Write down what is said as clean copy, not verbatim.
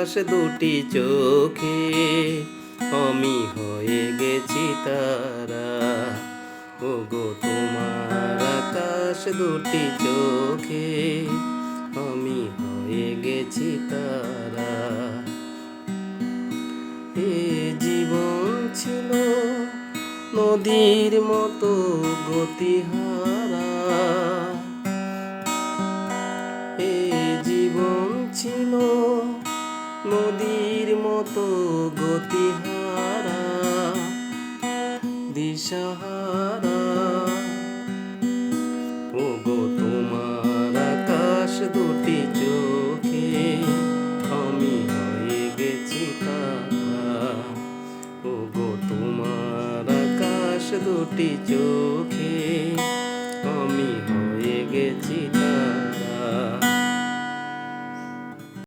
আকাশ দুটি চোখে আমি হয়ে গেছি তারা। ওগো তোমার আকাশ দুটি চোখে আমি হয়ে গেছি তারা। এ জীবন ছিল নদীর মতো গতিহারা, এ জীবন ছিল নদীর মতো গতিহারা, দিশাহারা। ওগো তোমার আকাশ দুটি চোখে আমি হয়ে গেছি তারা। ওগো তোমার আকাশ দুটি চোখে আমি